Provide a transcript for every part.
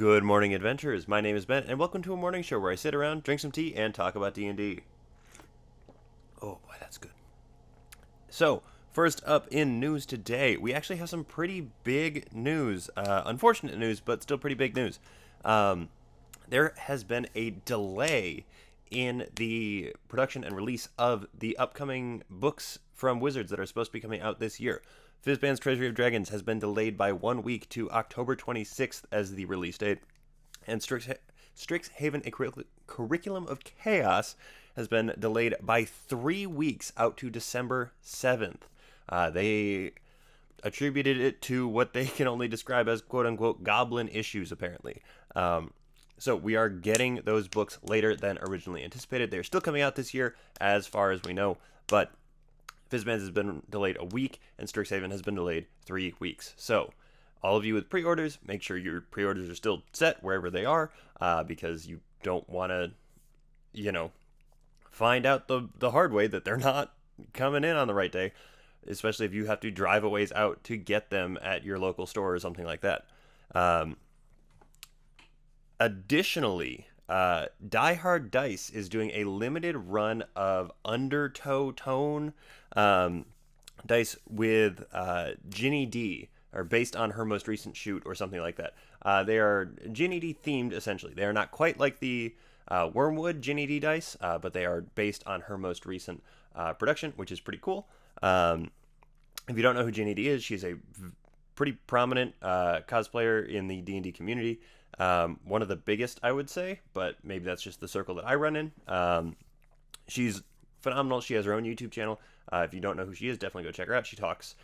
Good morning, adventurers. My name is Ben, and welcome to a morning show where I sit around, drink some tea, and talk about D&D. Oh, boy, that's good. So, first up in news today, we actually have some pretty big news. Unfortunate news, but still pretty big news. There has been a delay in the production and release of the upcoming books from Wizards that are supposed to be coming out this year. Fizban's Treasury of Dragons has been delayed by 1 week to October 26th as the release date, and Strixhaven, a Curriculum of Chaos, has been delayed by 3 weeks out to December 7th. They attributed it to what they can only describe as quote-unquote goblin issues, apparently. So we are getting those books later than originally anticipated. They're still coming out this year, as far as we know, but Fizban's has been delayed a week, and Strixhaven has been delayed 3 weeks. So, all of you with pre-orders, make sure your pre-orders are still set wherever they are, because you don't want to, find out the hard way that they're not coming in on the right day, especially if you have to drive a ways out to get them at your local store or something like that. Additionally, Die Hard Dice is doing a limited run of Undertow Tone dice with Ginny D, or based on her most recent shoot or something like that. They are Ginny D themed, essentially. They are not quite like the Wormwood Ginny D dice, but they are based on her most recent production, which is pretty cool. If you don't know who Ginny D is, she's a pretty prominent cosplayer in the D&D community. One of the biggest, I would say, but maybe that's just the circle that I run in. She's phenomenal. She has her own YouTube channel. If you don't know who she is, definitely go check her out. She talks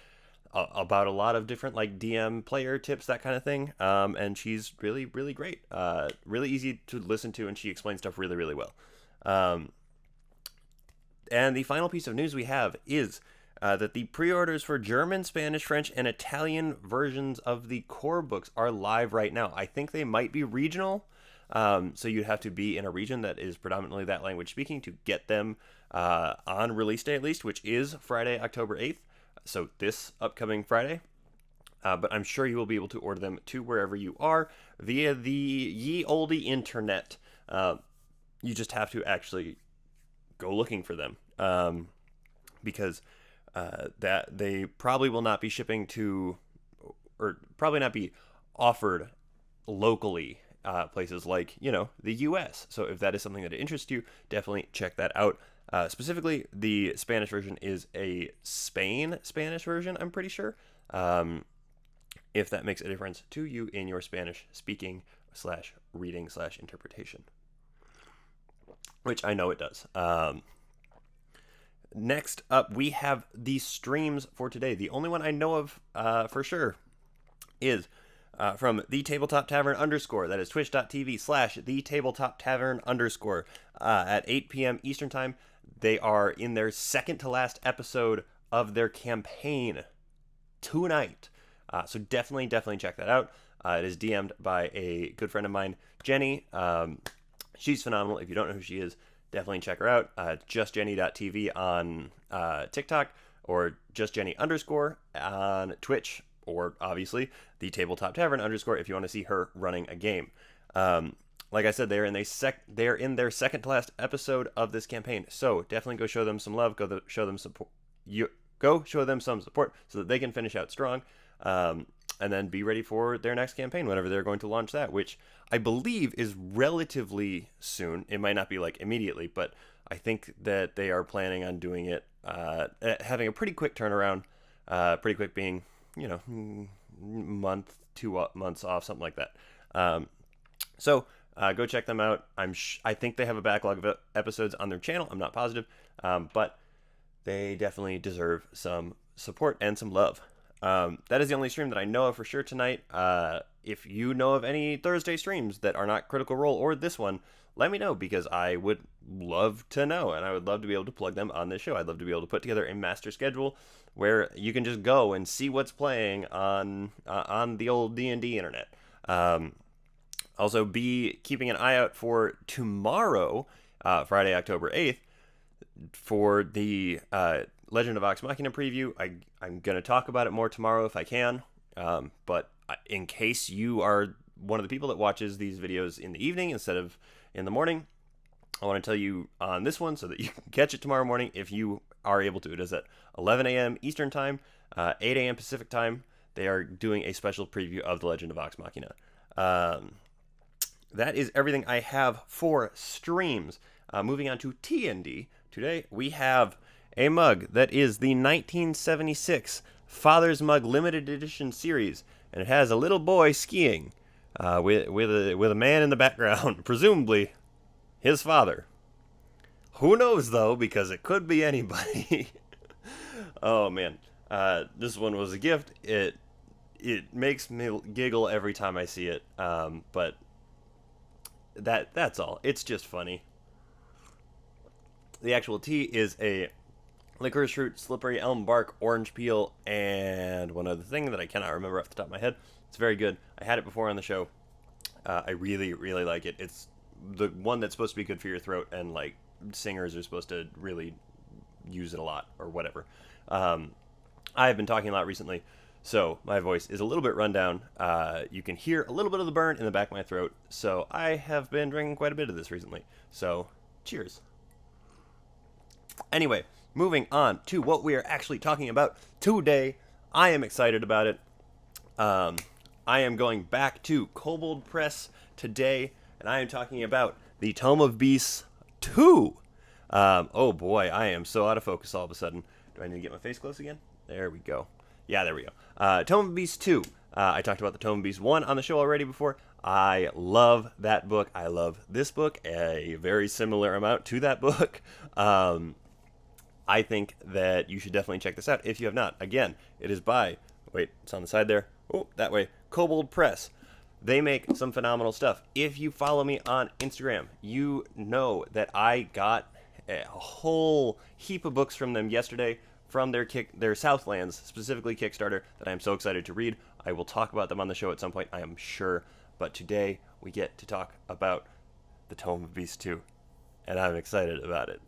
about a lot of different like DM player tips, that kind of thing. And she's really, really great. Really easy to listen to, and she explains stuff really, really well. And the final piece of news we have is that the pre-orders for German, Spanish, French, and Italian versions of the core books are live right now. I think they might be regional, so you'd have to be in a region that is predominantly that language speaking to get them on release day, at least, which is Friday, October 8th, so this upcoming Friday. But I'm sure you will be able to order them to wherever you are via the ye olde internet. You just have to actually go looking for them, because that they probably will not be shipping to, or probably not be offered locally, places like, the US. So if that is something that interests you, definitely check that out. Specifically, the Spanish version is a Spain Spanish version, I'm pretty sure. If that makes a difference to you in your Spanish speaking / reading / interpretation, which I know it does. Next up, we have the streams for today. The only one I know of for sure is from the Tabletop Tavern _ that is twitch.tv / the Tabletop Tavern _ at 8 p.m. Eastern Time. They are in their second to last episode of their campaign tonight. So definitely check that out. It is DM'd by a good friend of mine, Jenny. She's phenomenal. If you don't know who she is, definitely check her out. JustJenny.tv on TikTok, or JustJenny _ on Twitch, or obviously the Tabletop Tavern _ if you want to see her running a game. Like I said, they're in their second to last episode of this campaign, so definitely go show them some love. Go show them support. Go show them some support so that they can finish out strong. And then be ready for their next campaign whenever they're going to launch that, which I believe is relatively soon. It might not be like immediately, but I think that they are planning on doing it, having a pretty quick turnaround. Pretty quick being, month, 2 months off, something like that. So go check them out. I think they have a backlog of episodes on their channel. I'm not positive, but they definitely deserve some support and some love. That is the only stream that I know of for sure tonight. If you know of any Thursday streams that are not Critical Role or this one, let me know, because I would love to know, and I would love to be able to plug them on this show. I'd love to be able to put together a master schedule where you can just go and see what's playing on the old D&D internet. Also, be keeping an eye out for tomorrow, Friday, October 8th, for the Legend of Vox Machina preview. I'm going to talk about it more tomorrow if I can, but in case you are one of the people that watches these videos in the evening instead of in the morning, I want to tell you on this one so that you can catch it tomorrow morning if you are able to. It is at 11 a.m. Eastern Time, 8 a.m. Pacific Time. They are doing a special preview of The Legend of Vox Machina. That is everything I have for streams. Moving on to TND. Today we have a mug that is the 1976 Father's Mug Limited Edition series, and it has a little boy skiing with a man in the background, presumably his father. Who knows though, because it could be anybody. Oh man, this one was a gift. It makes me giggle every time I see it. But that's all. It's just funny. The actual tea is a licorice root, slippery elm bark, orange peel, and one other thing that I cannot remember off the top of my head. It's very good. I had it before on the show. I really, really like it. It's the one that's supposed to be good for your throat, and like singers are supposed to really use it a lot or whatever. I've been talking a lot recently, so my voice is a little bit run down. You can hear a little bit of the burn in the back of my throat, so I have been drinking quite a bit of this recently. So, cheers. Anyway, moving on to what we are actually talking about today. I am excited about it. I am going back to Kobold Press today, and I am talking about the Tome of Beasts 2. Oh boy, I am so out of focus all of a sudden. Do I need to get my face close again? There we go. Yeah, there we go. Tome of Beasts 2. I talked about the Tome of Beasts 1 on the show already before. I love that book. I love this book a very similar amount to that book. I think that you should definitely check this out if you have not. Again, it is by, wait, it's on the side there. Oh, that way. Kobold Press. They make some phenomenal stuff. If you follow me on Instagram, you know that I got a whole heap of books from them yesterday from their Southlands, specifically Kickstarter, that I am so excited to read. I will talk about them on the show at some point, I am sure. But today, we get to talk about the Tome of Beasts 2, and I'm excited about it.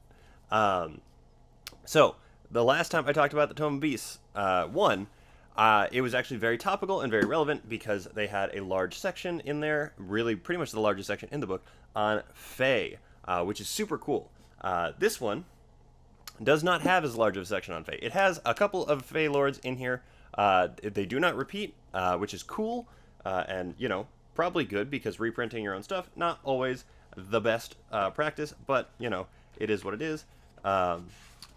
So, the last time I talked about the Tome of Beasts 1, it was actually very topical and very relevant because they had a large section in there, really pretty much the largest section in the book, on Fae, which is super cool. This one does not have as large of a section on Fae. It has a couple of Fae lords in here. They do not repeat, which is cool, and, you know, probably good because reprinting your own stuff, not always the best practice, but, you know, it is what it is.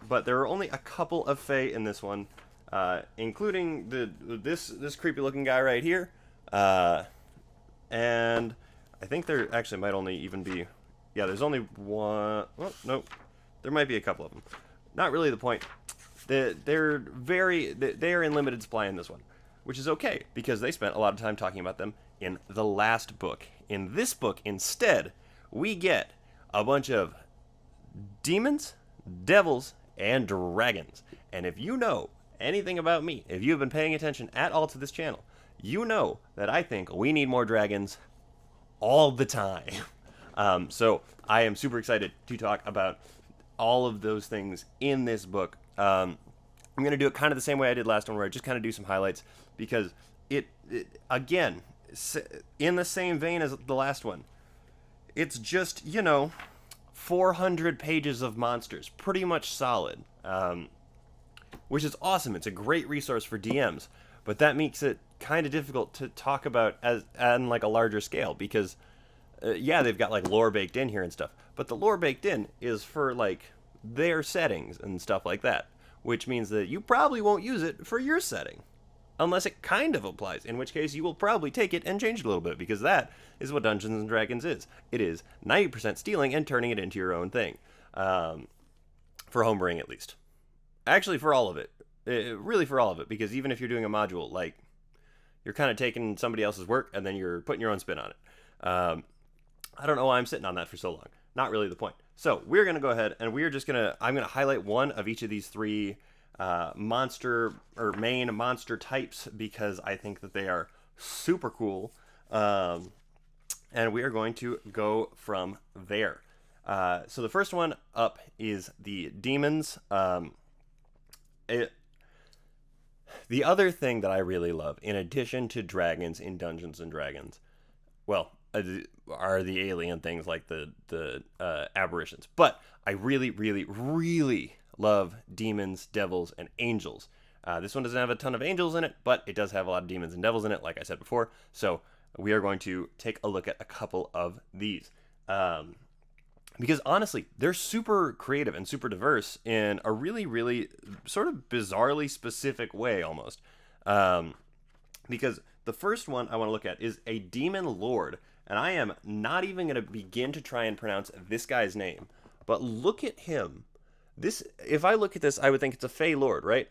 But there are only a couple of Fae in this one, including this creepy looking guy right here, and I think there actually might only even be, yeah, there's only one. Well, no, there might be a couple of them. Not really the point. They are in limited supply in this one, which is okay because they spent a lot of time talking about them in the last book. In this book, instead, we get a bunch of demons, devils, and dragons. And if you know anything about me, if you have been paying attention at all to this channel, you know that I think we need more dragons all the time. So I am super excited to talk about all of those things in this book. I'm going to do it kind of the same way I did last one, where I just kind of do some highlights, because it again, in the same vein as the last one, it's just, you know, 400 pages of monsters, pretty much solid, which is awesome. It's a great resource for DMs, but that makes it kind of difficult to talk about as on like a larger scale, because yeah, they've got like lore baked in here and stuff, but the lore baked in is for like their settings and stuff like that, which means that you probably won't use it for your setting unless it kind of applies, in which case you will probably take it and change it a little bit, because that is what Dungeons and Dragons is. It is 90% stealing and turning it into your own thing, for homebrewing at least. Actually, for all of it. Really for all of it, because even if you're doing a module, like, you're kind of taking somebody else's work and then you're putting your own spin on it. I don't know why I'm sitting on that for so long. Not really the point. So we're going to go ahead and I'm going to highlight one of each of these three monster or main monster types, because I think that they are super cool. And we are going to go from there. So the first one up is the demons. The other thing that I really love, in addition to dragons in Dungeons and Dragons, well, are the alien things like the aberrations. But I really, really, really love demons, devils, and angels. This one doesn't have a ton of angels in it, but it does have a lot of demons and devils in it, like I said before. So we are going to take a look at a couple of these. Because honestly, they're super creative and super diverse in a really, really sort of bizarrely specific way almost. Because the first one I want to look at is a demon lord, and I am not even going to begin to try and pronounce this guy's name. But look at him. This, if I look at this, I would think it's a Fey lord, right?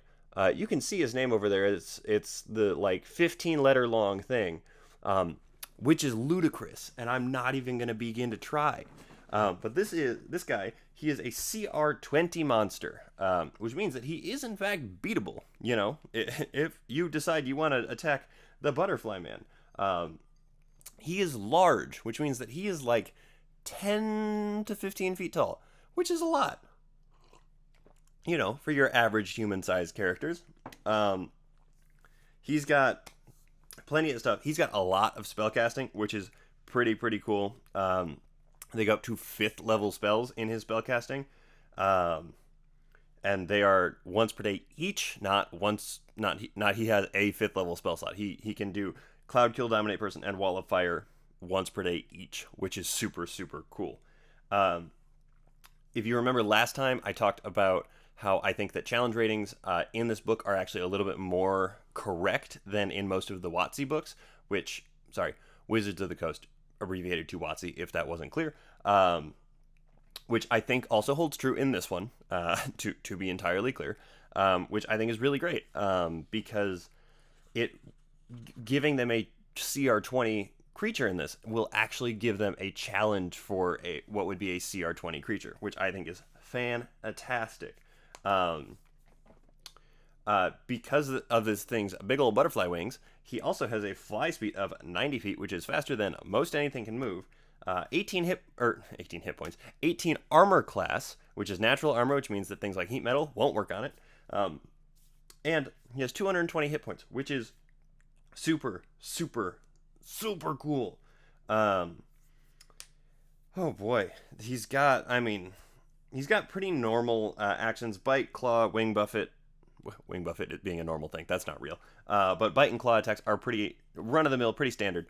You can see his name over there. It's the like 15-letter long thing, which is ludicrous, and I'm not even going to begin to try. But this guy. He is a CR20 monster, which means that he is in fact beatable. You know, if you decide you want to attack the Butterfly Man, he is large, which means that he is like 10 to 15 feet tall, which is a lot. You know, for your average human-sized characters. He's got plenty of stuff. He's got a lot of spellcasting, which is pretty cool. They go up to 5th level spells in his spellcasting. And they are once per day each, not he has a 5th level spell slot. He can do Cloud Kill, Dominate Person, and Wall of Fire once per day each, which is super cool. If you remember last time, I talked about how I think that challenge ratings in this book are actually a little bit more correct than in most of the WotC books, Wizards of the Coast, abbreviated to WotC, if that wasn't clear, which I think also holds true in this one, to be entirely clear, which I think is really great, because giving them a CR20 creature in this will actually give them a challenge for what would be a CR20 creature, which I think is fantastic. Because of this thing's big old butterfly wings, he also has a fly speed of 90 feet, which is faster than most anything can move. 18 hit points, 18 armor class, which is natural armor, which means that things like heat metal won't work on it. And he has 220 hit points, which is super cool. Oh boy, he's got pretty normal actions: bite, claw, wing buffet. Wing buffet being a normal thing, that's not real. But bite and claw attacks are pretty run-of-the-mill, pretty standard.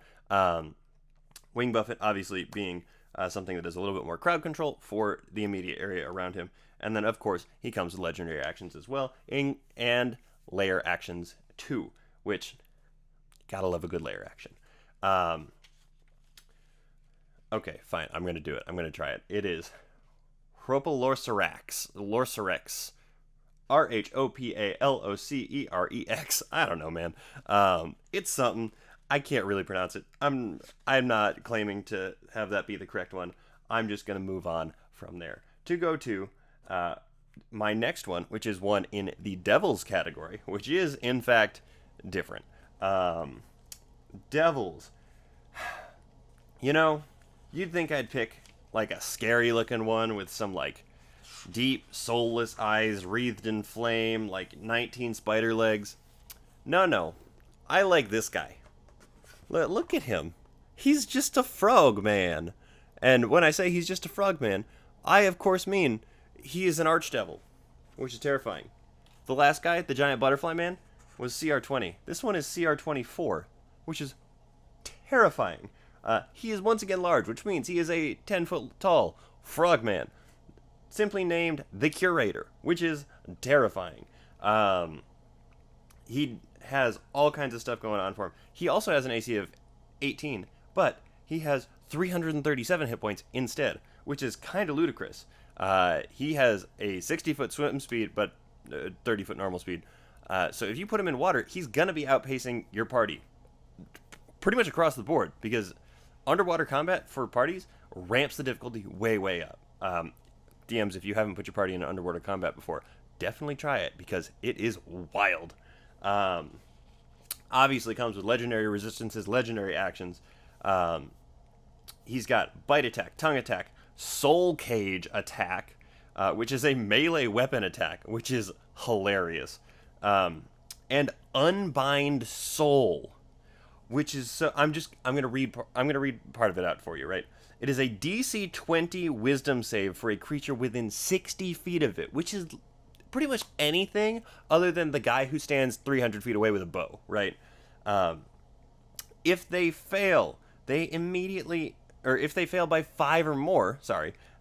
Wing buffet obviously being something that does a little bit more crowd control for the immediate area around him. And then, of course, he comes with legendary actions as well, and layer actions too, which, gotta love a good layer action. Okay, fine, I'm going to do it. I'm going to try it. It is Lorcerex. Rhopalocerex. I don't know, man. It's something. I can't really pronounce it. I'm not claiming to have that be the correct one. I'm just going to move on from there to go to my next one, which is one in the Devils category, which is, in fact, different. Devils. You know, you'd think I'd pick, like, a scary-looking one with some, like, deep, soulless eyes wreathed in flame, like 19 spider legs. No. I like this guy. Look at him. He's just a frog man. And when I say he's just a frog man, I of course mean he is an archdevil, which is terrifying. The last guy, the giant butterfly man, was CR20. This one is CR24, which is terrifying. He is once again large, which means he is a 10-foot tall frog man, simply named the Curator, which is terrifying. He has all kinds of stuff going on for him. He also has an AC of 18, but he has 337 hit points instead, which is kind of ludicrous. He has a 60-foot swim speed, but 30-foot normal speed. So if you put him in water, he's going to be outpacing your party pretty much across the board, because underwater combat for parties ramps the difficulty way up. DMs, if you haven't put your party in underwater combat before, definitely try it, because it is wild. Obviously comes with legendary resistances, legendary actions. He's got bite attack, tongue attack, soul cage attack, which is a melee weapon attack, which is hilarious. And unbind soul, which is so. I'm gonna read part of it out for you. Right. It is a DC 20 Wisdom save for a creature within 60 feet of it, which is pretty much anything other than the guy who stands 300 feet away with a bow. Right. If they fail, if they fail by 5 or more,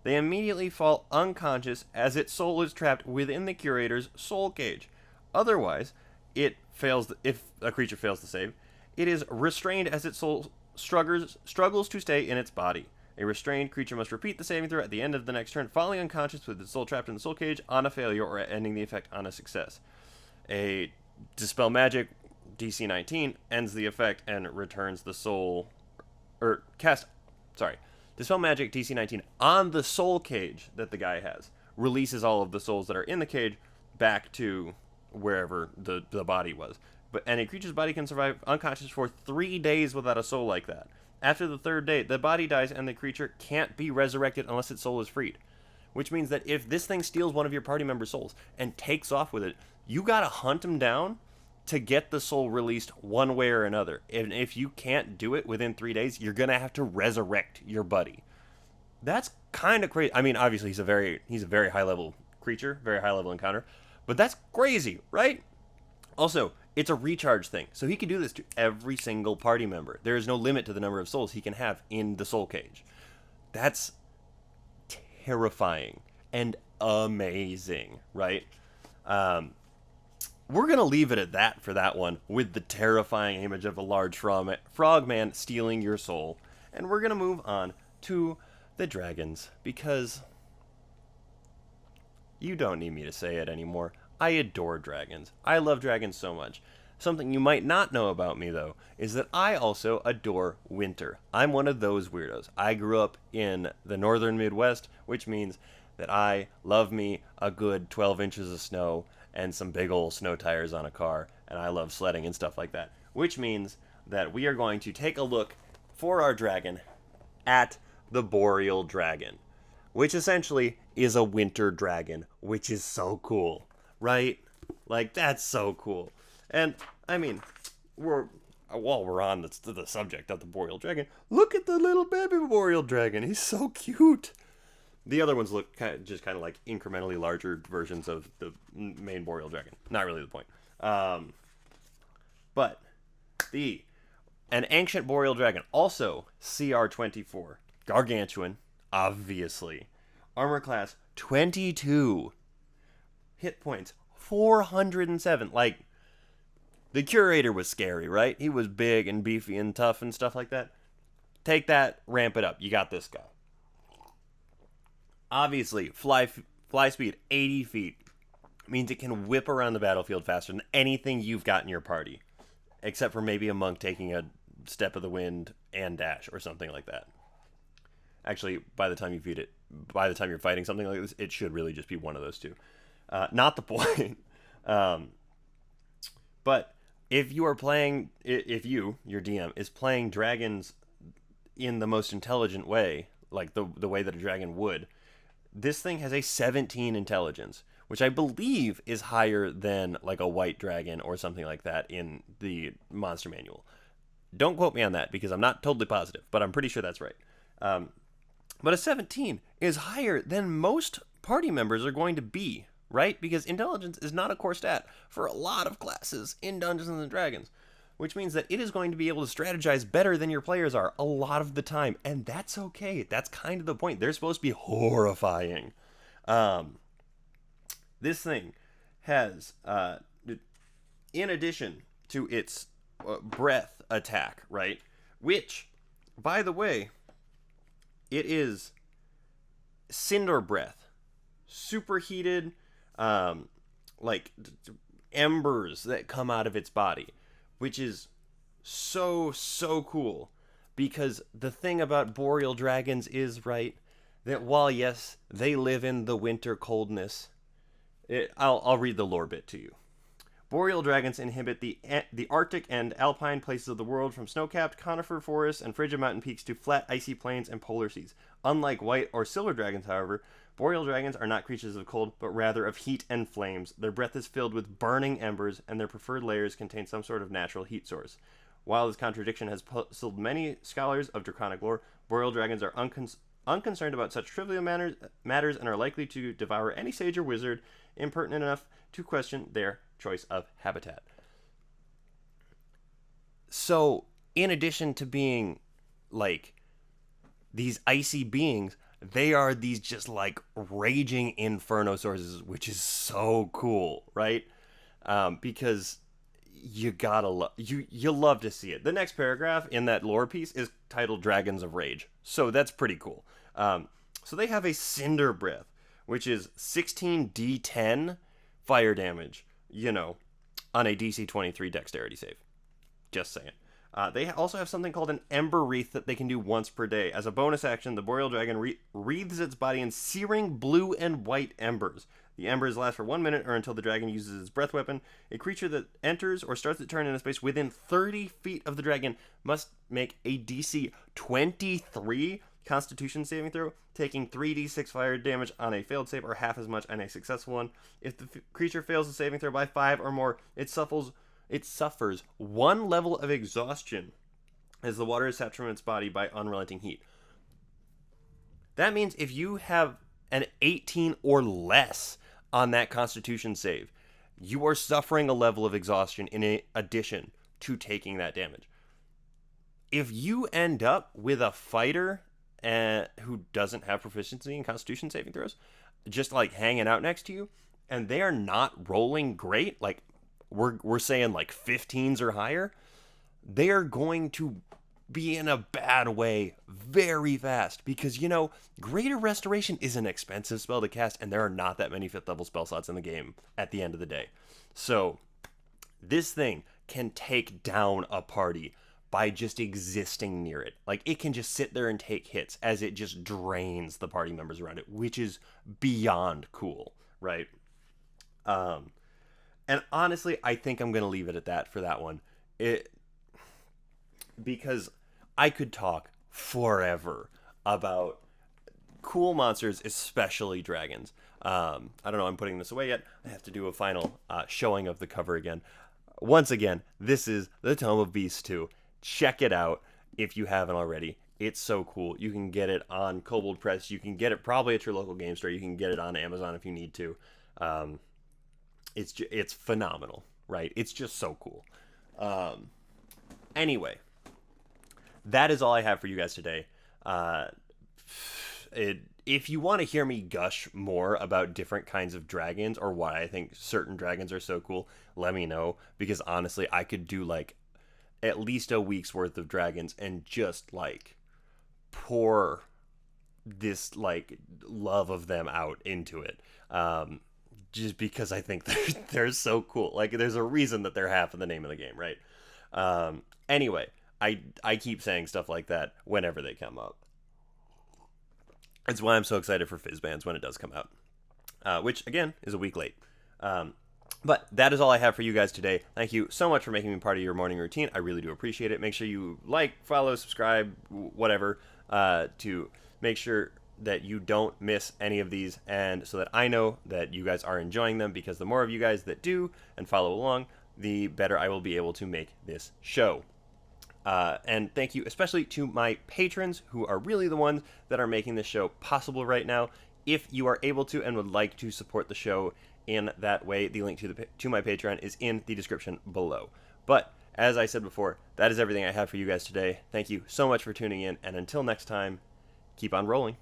they immediately fall unconscious as its soul is trapped within the curator's soul cage. Otherwise, if a creature fails to save, it is restrained as its soul struggles to stay in its body. A restrained creature must repeat the saving throw at the end of the next turn, falling unconscious with its soul trapped in the soul cage on a failure or ending the effect on a success. A Dispel Magic DC 19 ends the effect and returns the soul... Dispel Magic DC 19 on the soul cage that the guy has releases all of the souls that are in the cage back to wherever the body was. And a creature's body can survive unconscious for 3 days without a soul like that. After the 3rd day, the body dies and the creature can't be resurrected unless its soul is freed. Which means that if this thing steals one of your party member's souls and takes off with it, you gotta hunt him down to get the soul released one way or another. And if you can't do it within 3 days, you're gonna have to resurrect your buddy. That's kind of crazy. I mean, obviously he's a very high level creature, very high level encounter, but that's crazy, right? Also, it's a recharge thing, so he can do this to every single party member. There is no limit to the number of souls he can have in the soul cage. That's terrifying and amazing, right? We're going to leave it at that for that one, with the terrifying image of a large frogman stealing your soul. And we're going to move on to the dragons, because you don't need me to say it anymore. I adore dragons. I love dragons so much. Something you might not know about me, though, is that I also adore winter. I'm one of those weirdos. I grew up in the northern Midwest, which means that I love me a good 12 inches of snow and some big old snow tires on a car, and I love sledding and stuff like that. Which means that we are going to take a look for our dragon at the boreal dragon, which essentially is a winter dragon, which is so cool, right? Like, that's so cool. And, I mean, while we're on the subject of the boreal dragon, look at the little baby boreal dragon. He's so cute. The other ones look just kind of like incrementally larger versions of the main boreal dragon. Not really the point. But an ancient boreal dragon, also CR24, gargantuan, obviously. Armor class 22. Hit points 407. Like, the Curator was scary, right? He was big and beefy and tough and stuff like that. Take that, ramp it up. You got this guy. Obviously, fly speed 80 feet means it can whip around the battlefield faster than anything you've got in your party, except for maybe a monk taking a step of the wind and dash or something like that. Actually, by the time you're fighting something like this, it should really just be one of those two. Not the point. But if your DM is playing dragons in the most intelligent way, like the way that a dragon would, this thing has a 17 intelligence, which I believe is higher than like a white dragon or something like that in the monster manual. Don't quote me on that because I'm not totally positive, but I'm pretty sure that's right. But a 17 is higher than most party members are going to be, right? Because intelligence is not a core stat for a lot of classes in Dungeons & Dragons, which means that it is going to be able to strategize better than your players are a lot of the time, and that's okay. That's kind of the point. They're supposed to be horrifying. This thing has, in addition to its breath attack, right? Which, by the way, it is cinder breath, superheated, like embers that come out of its body, which is so cool. Because the thing about boreal dragons is, right, that while yes, they live in the winter coldness, I'll read the lore bit to you. Boreal dragons inhabit the Arctic and alpine places of the world, from snow-capped conifer forests and frigid mountain peaks to flat icy plains and polar seas. Unlike white or silver dragons, however, boreal dragons are not creatures of cold, but rather of heat and flames. Their breath is filled with burning embers, and their preferred layers contain some sort of natural heat source. While this contradiction has puzzled many scholars of draconic lore, boreal dragons are unconcerned about such trivial matters and are likely to devour any sage or wizard impertinent enough to question their choice of habitat. So, in addition to being like these icy beings, they are these just like raging inferno sources, which is so cool, right? Because you gotta you love to see it. The next paragraph in that lore piece is titled "Dragons of Rage," so that's pretty cool. So they have a Cinder Breath, which is 16d10 fire damage, on a DC 23 Dexterity save. Just saying. They also have something called an Ember Wreath that they can do once per day. As a bonus action, the boreal dragon wreathes its body in searing blue and white embers. The embers last for 1 minute or until the dragon uses its breath weapon. A creature that enters or starts its turn in a space within 30 feet of the dragon must make a DC 23 Constitution saving throw, taking 3d6 fire damage on a failed save or half as much on a successful one. If the creature fails the saving throw by 5 or more, it suffers 1 level of exhaustion as the water is sapped from its body by unrelenting heat. That means if you have an 18 or less on that Constitution save, you are suffering a level of exhaustion in addition to taking that damage. If you end up with a fighter who doesn't have proficiency in Constitution saving throws, just like hanging out next to you, and they are not rolling great, like we're saying like 15s or higher, they are going to be in a bad way very fast because, Greater Restoration is an expensive spell to cast, and there are not that many 5th level spell slots in the game at the end of the day. So this thing can take down a party by just existing near it. Like, it can just sit there and take hits as it just drains the party members around it, which is beyond cool, right? And honestly, I think I'm going to leave it at that for that one. Because I could talk forever about cool monsters, especially dragons. I don't know, I'm putting this away yet. I have to do a final showing of the cover again. Once again, this is the Tome of Beasts 2. Check it out if you haven't already. It's so cool. You can get it on Kobold Press. You can get it probably at your local game store. You can get it on Amazon if you need to. It's phenomenal, right? It's just so cool. Anyway, that is all I have for you guys today. If you want to hear me gush more about different kinds of dragons or why I think certain dragons are so cool, let me know. Because honestly, I could do like at least a week's worth of dragons and just like pour this like love of them out into it. Just because I think they're so cool. Like, there's a reason that they're half of the name of the game, right? Anyway, I keep saying stuff like that whenever they come up. It's why I'm so excited for Fizzbands when it does come out, which, again, is a week late. But that is all I have for you guys today. Thank you so much for making me part of your morning routine. I really do appreciate it. Make sure you like, follow, subscribe, whatever, to make sure that you don't miss any of these, and so that I know that you guys are enjoying them, because the more of you guys that do and follow along, the better I will be able to make this show. And thank you especially to my patrons, who are really the ones that are making this show possible right now. If you are able to and would like to support the show in that way, the link to my Patreon is in the description below. But as I said before, that is everything I have for you guys today. Thank you so much for tuning in, and until next time, keep on rolling.